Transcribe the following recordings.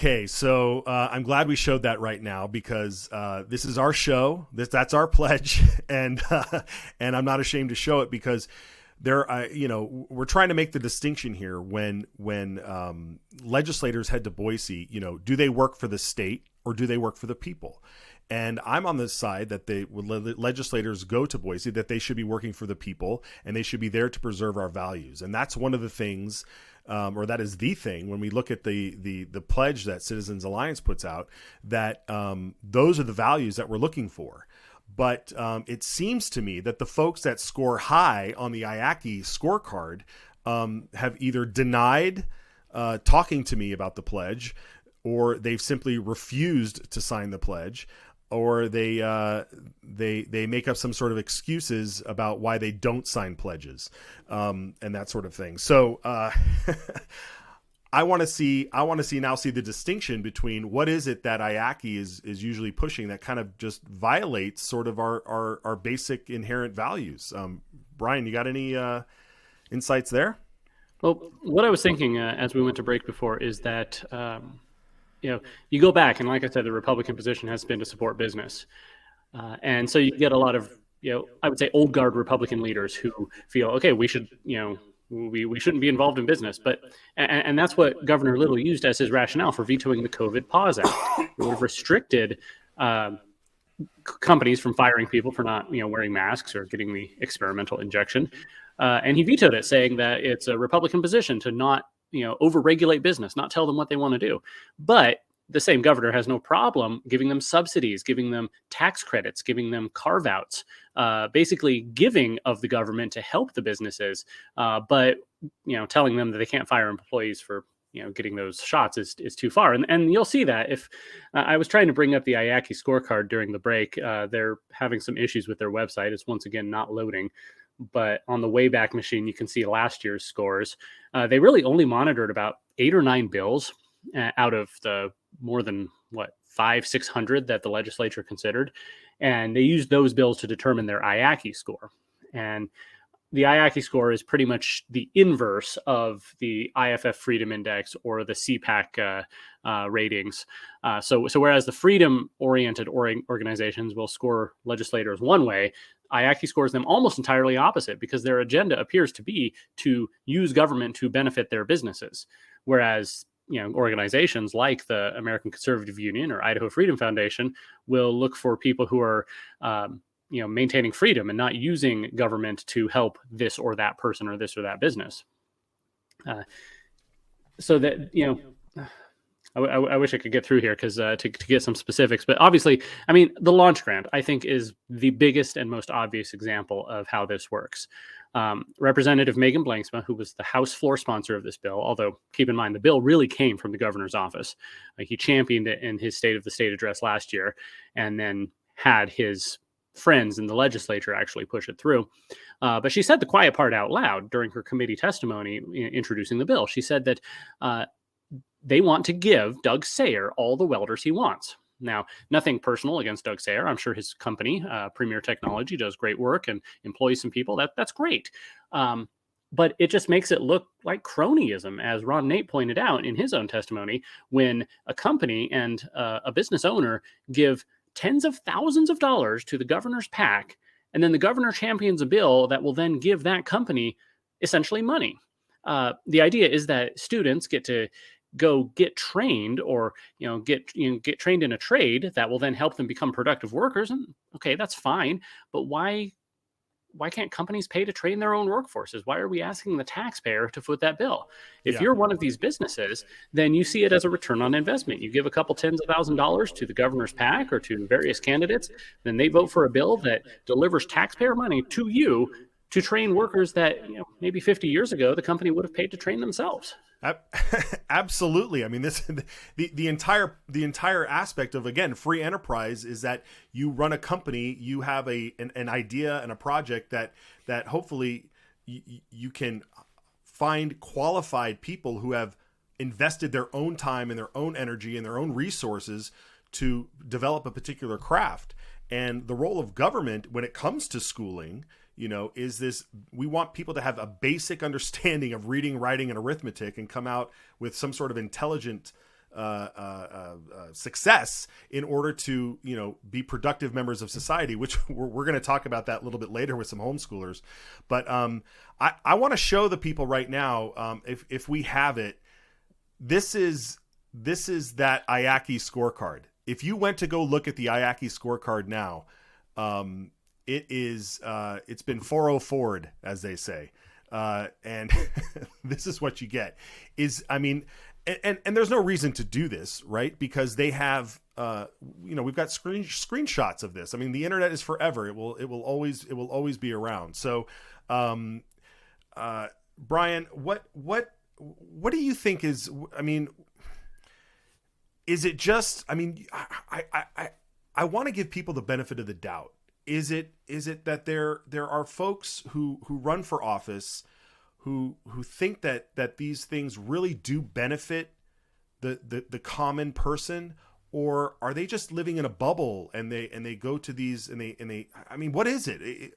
Okay, so I'm glad we showed that right now because this is our show. That's our pledge, and and I'm not ashamed to show it because we're trying to make the distinction here when legislators head to Boise. Do they work for the state or do they work for the people? And I'm on the side that when legislators go to Boise, that they should be working for the people and they should be there to preserve our values. And that's one of the things, or that is the thing, when we look at the pledge that Citizens Alliance puts out, that those are the values that we're looking for. But it seems to me that the folks that score high on the IACI scorecard have either denied talking to me about the pledge, or they've simply refused to sign the pledge, or they make up some sort of excuses about why they don't sign pledges, and that sort of thing. So I want to see the distinction between what is it that IACI is usually pushing that kind of just violates sort of our basic inherent values. Brian, you got any insights there? Well, what I was thinking as we went to break before is that you go back, and like I said, the Republican position has been to support business. And so you get a lot of, I would say old guard Republican leaders who feel, okay, we should, we shouldn't be involved in business. And that's what Governor Little used as his rationale for vetoing the COVID Pause Act. It would have restricted companies from firing people for not, wearing masks or getting the experimental injection. And he vetoed it, saying that it's a Republican position to not overregulate business, not tell them what they want to do. But the same governor has no problem giving them subsidies, giving them tax credits, giving them carve outs, basically giving of the government to help the businesses. But, telling them that they can't fire employees for, getting those shots is too far. And you'll see that if I was trying to bring up the IACI scorecard during the break, they're having some issues with their website. It's once again not loading. But on the Wayback Machine, you can see last year's scores. They really only monitored about 8 or 9 bills out of the more than 600 that the legislature considered. And they used those bills to determine their IACI score. And the IACI score is pretty much the inverse of the IFF Freedom Index or the CPAC ratings. So whereas the freedom-oriented organizations will score legislators one way, IACI scores them almost entirely opposite because their agenda appears to be to use government to benefit their businesses. Whereas, organizations like the American Conservative Union or Idaho Freedom Foundation will look for people who are, maintaining freedom and not using government to help this or that person or this or that business. So that, I wish I could get through here because to get some specifics, but obviously, the launch grant, I think, is the biggest and most obvious example of how this works. Representative Megan Blanksma, who was the House floor sponsor of this bill, although keep in mind, the bill really came from the governor's office. He championed it in his State of the State address last year and then had his friends in the legislature actually push it through. But she said the quiet part out loud during her committee testimony introducing the bill. She said that they want to give Doug Sayer all the welders he wants. Now, nothing personal against Doug Sayer. I'm sure his company, Premier Technology, does great work and employs some people. That's great. But it just makes it look like cronyism, as Ron Nate pointed out in his own testimony, when a company and a business owner give tens of thousands of dollars to the governor's PAC, and then the governor champions a bill that will then give that company essentially money. The idea is that students get to go get trained or get trained in a trade that will then help them become productive workers. And okay, that's fine, but why can't companies pay to train their own workforces? Why are we asking the taxpayer to foot that bill? If you're one of these businesses, then you see it as a return on investment. You give a couple tens of $1,000s to the governor's PAC or to various candidates, then they vote for a bill that delivers taxpayer money to you to train workers that maybe 50 years ago the company would have paid to train themselves. Absolutely. The entire aspect of, again, free enterprise is that you run a company, you have an idea and a project that hopefully you can find qualified people who have invested their own time and their own energy and their own resources to develop a particular craft. And the role of government when it comes to schooling, is this: we want people to have a basic understanding of reading, writing, and arithmetic and come out with some sort of intelligent success in order to, be productive members of society, which we're going to talk about that a little bit later with some homeschoolers. But I want to show the people right now, if we have it, this is that IACI scorecard. If you went to go look at the IACI scorecard now, it's been 404'd, as they say. And this is what you get and there's no reason to do this, right? Because they have, we've got screenshots of this. I mean, the internet is forever. It will always be around. So, Brian, what do you think is it just, I want to give people the benefit of the doubt. Is it that there are folks who run for office who think that these things really do benefit the common person, or are they just living in a bubble and they go to these and they what is it?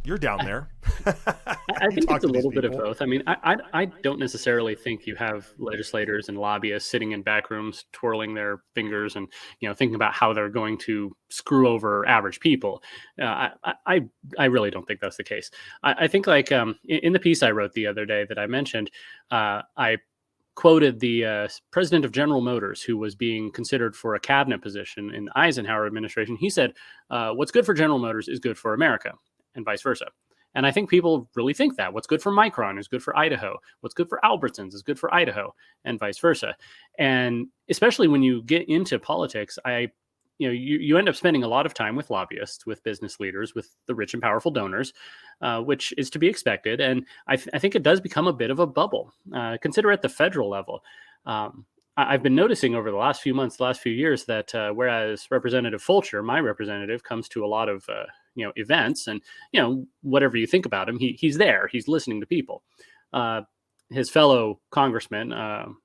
You're down there. I think it's a little bit of both. I don't necessarily think you have legislators and lobbyists sitting in back rooms twirling their fingers and thinking about how they're going to screw over average people. I really don't think that's the case. I think in the piece I wrote the other day that I mentioned, I quoted the president of General Motors, who was being considered for a cabinet position in the Eisenhower administration. He said, "What's good for General Motors is good for America," and vice versa. And I think people really think that what's good for Micron is good for Idaho. What's good for Albertsons is good for Idaho, and vice versa. And especially when you get into politics, you end up spending a lot of time with lobbyists, with business leaders, with the rich and powerful donors, which is to be expected. And I think it does become a bit of a bubble. Consider at the federal level. I've been noticing over the last few months, the last few years, that whereas Representative Fulcher, my representative, comes to a lot of events, and whatever you think about him, he's there, he's listening to people. His fellow congressman,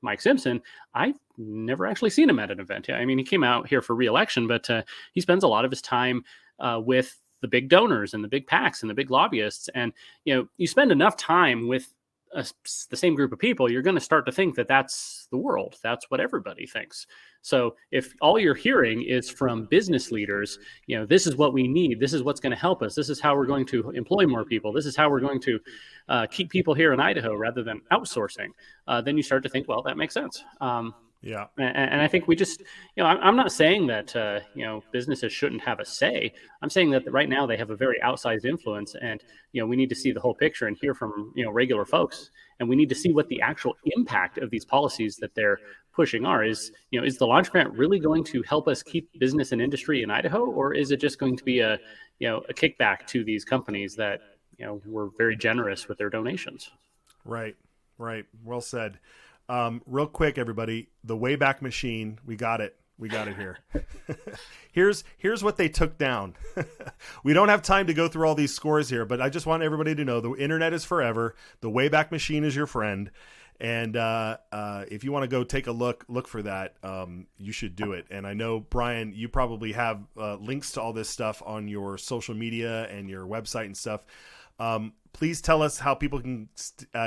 Mike Simpson, I've never actually seen him at an event. He came out here for re-election, but he spends a lot of his time with the big donors and the big PACs and the big lobbyists. And you spend enough time with the same group of people, you're going to start to think that that's the world. That's what everybody thinks. So if all you're hearing is from business leaders, this is what we need, this is what's going to help us, this is how we're going to employ more people, this is how we're going to keep people here in Idaho rather than outsourcing, then you start to think, well, that makes sense. Yeah. And I think we just, I'm not saying that, businesses shouldn't have a say. I'm saying that right now they have a very outsized influence, and, we need to see the whole picture and hear from, regular folks. And we need to see what the actual impact of these policies that they're pushing are. Is the launch grant really going to help us keep business and industry in Idaho? Or is it just going to be a kickback to these companies that, were very generous with their donations? Right. Well said. Real quick, everybody, the Wayback Machine, we got it here. Here's what they took down. We don't have time to go through all these scores here, but I just want everybody to know the internet is forever. The Wayback Machine is your friend. And if you want to go take a look for that, you should do it. And I know, Brian, you probably have links to all this stuff on your social media and your website and stuff. Please tell us how people can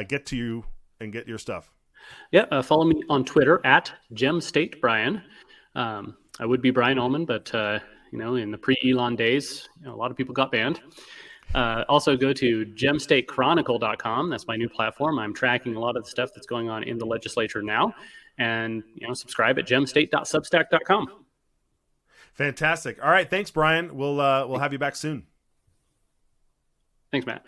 get to you and get your stuff. Yeah, follow me on Twitter at GemStateBrian. I would be Brian Almon, but in the pre-Elon days, a lot of people got banned. Also go to gemstatechronicle.com. That's my new platform. I'm tracking a lot of the stuff that's going on in the legislature now. And subscribe at gemstate.substack.com. Fantastic. All right, thanks, Brian. We'll have you back soon. Thanks, Matt.